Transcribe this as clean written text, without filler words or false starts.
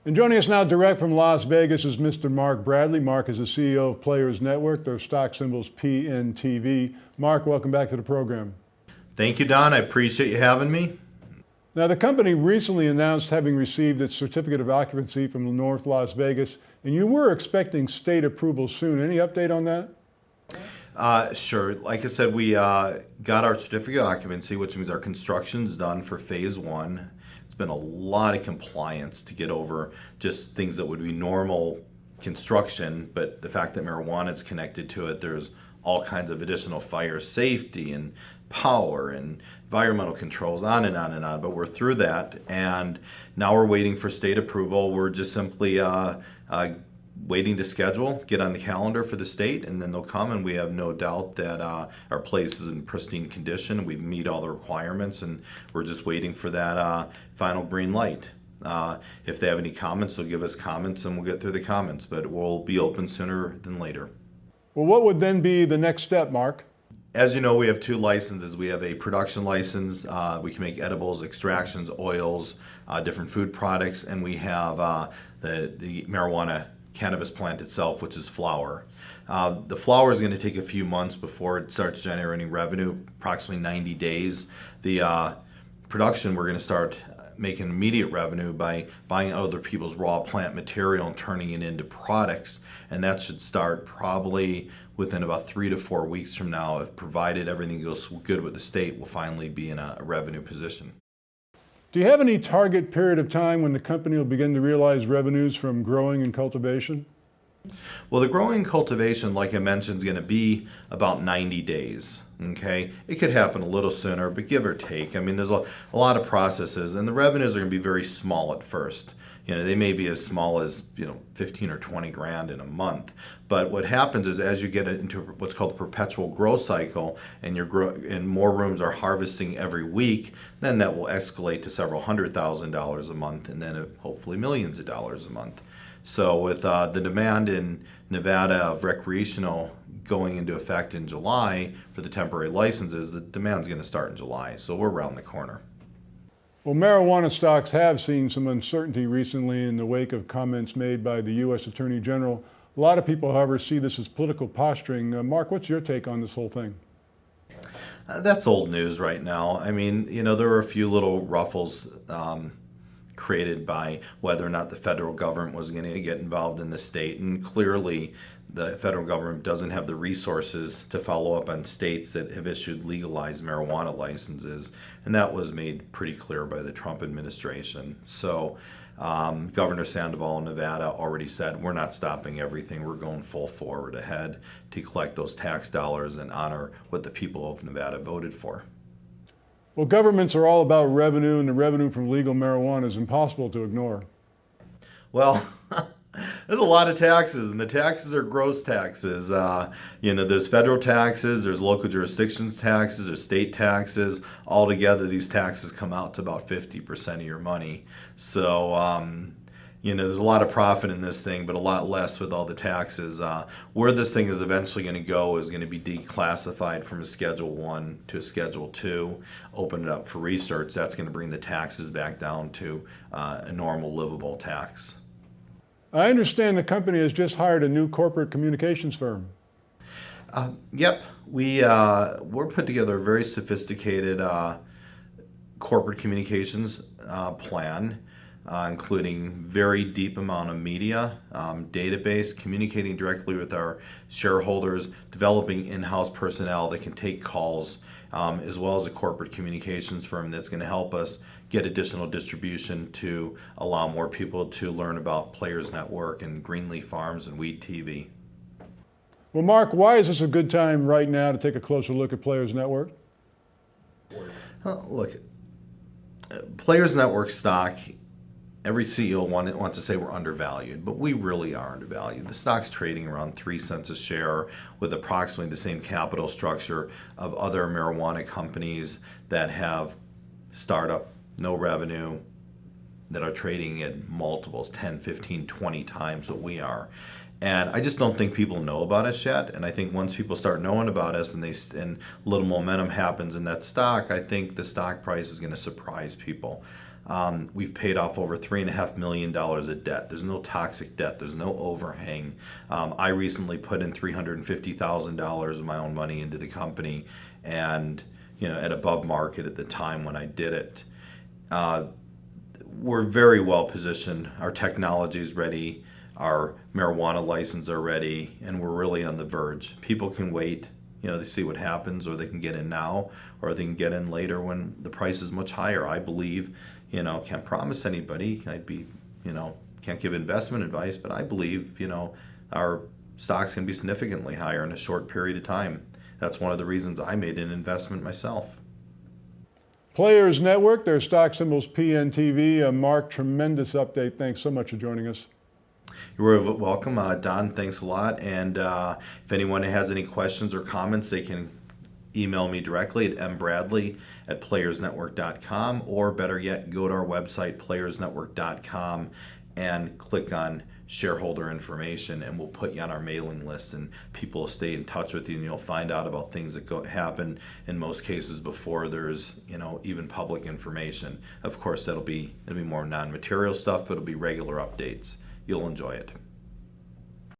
And joining us now direct from Las Vegas is Mr. Mark Bradley. Mark is the CEO of Players Network. Their stock symbol's PNTV. Mark, welcome back to the program. Thank you, Don. I appreciate you having me. Now, the company recently announced having received its certificate of occupancy from North Las Vegas, and you were expecting state approval soon. Any update on that? Sure. Like I said, we got our certificate of occupancy, which means our construction's done for phase one. It's been a lot of compliance to get over just things that would be normal construction, but the fact that marijuana is connected to it, there's all kinds of additional fire safety and power and environmental controls, on and on and on. But we're through that, and now we're waiting for state approval. We're just simply waiting to schedule, get on the calendar for the state, and then they'll come, and we have no doubt that our place is in pristine condition. We meet all the requirements, and we're just waiting for that final green light. If they have any comments, they'll give us comments, and we'll get through the comments, but we'll be open sooner than later. Well, what would then be the next step, Mark? As you know, we have two licenses. We have a production license. We can make edibles, extractions, oils, different food products, and we have the marijuana cannabis plant itself, which is flower. The flower is going to take a few months before it starts generating revenue, approximately 90 days. The production, we're going to start making immediate revenue by buying other people's raw plant material and turning it into products, and that should start probably within about 3 to 4 weeks from now. If provided everything goes good with the state, we'll finally be in a revenue position. Do you have any target period of time when the company will begin to realize revenues from growing and cultivation? Well, the growing and cultivation, like I mentioned, is going to be about 90 days. Okay, it could happen a little sooner, but give or take. I mean, there's a lot of processes, and the revenues are going to be very small at first. You know, they may be as small as 15 or 20 grand in a month. But what happens is, as you get into what's called the perpetual growth cycle, and and more rooms are harvesting every week, then that will escalate to several $100,000 a month, and then hopefully millions of dollars a month. So with the demand in Nevada of recreational going into effect in July for the temporary licenses, the demand's going to start in July. So we're around the corner. Well, marijuana stocks have seen some uncertainty recently in the wake of comments made by the U.S. Attorney General. A lot of people, however, see this as political posturing. Mark, what's your take on this whole thing? That's old news right now. I mean, there were a few little ruffles created by whether or not the federal government was going to get involved in the state, and clearly the federal government doesn't have the resources to follow up on states that have issued legalized marijuana licenses, and that was made pretty clear by the Trump administration. So Governor Sandoval in Nevada already said, we're not stopping everything, we're going full forward ahead to collect those tax dollars and honor what the people of Nevada voted for. Well, governments are all about revenue, and the revenue from legal marijuana is impossible to ignore. Well, there's a lot of taxes, and the taxes are gross taxes. There's federal taxes, there's local jurisdictions taxes, there's state taxes. Altogether, these taxes come out to about 50% of your money. So, there's a lot of profit in this thing, but a lot less with all the taxes. Where this thing is eventually going to go is going to be declassified from a Schedule 1 to a Schedule 2, open it up for research. That's going to bring the taxes back down to a normal livable tax. I understand the company has just hired a new corporate communications firm. Yep, we're put together a very sophisticated corporate communications plan, including very deep amount of media, database, communicating directly with our shareholders, developing in-house personnel that can take calls, as well as a corporate communications firm that's going to help us get additional distribution to allow more people to learn about Players Network and Greenleaf Farms and Weed TV. Well, Mark, why is this a good time right now to take a closer look at Players Network? Look, Players Network stock, every CEO wants to say we're undervalued, but we really are undervalued. The stock's trading around 3 cents a share with approximately the same capital structure of other marijuana companies that have startup, no revenue, that are trading at multiples, 10, 15, 20 times what we are. And I just don't think people know about us yet. And I think once people start knowing about us and a little momentum happens in that stock, I think the stock price is going to surprise people. We've paid off over $3.5 million of debt. There's no toxic debt. There's no overhang. I recently put in $350,000 of my own money into the company, and at above market at the time when I did it. We're very well positioned. Our technology is ready. Our marijuana license are ready, and we're really on the verge. People can wait. They see what happens, or they can get in now, or they can get in later when the price is much higher. I believe, can't promise anybody. Can't give investment advice, but I believe, our stocks can be significantly higher in a short period of time. That's one of the reasons I made an investment myself. Players Network, their stock symbol's PNTV. Mark, tremendous update. Thanks so much for joining us. You're welcome, Don. Thanks a lot. And if anyone has any questions or comments, they can email me directly at mbradley@playersnetwork.com, or better yet, go to our website, playersnetwork.com, and click on shareholder information, and we'll put you on our mailing list, and people will stay in touch with you, and you'll find out about things that happen in most cases before there's even public information. Of course, it'll be more non-material stuff, but it'll be regular updates. You'll enjoy it.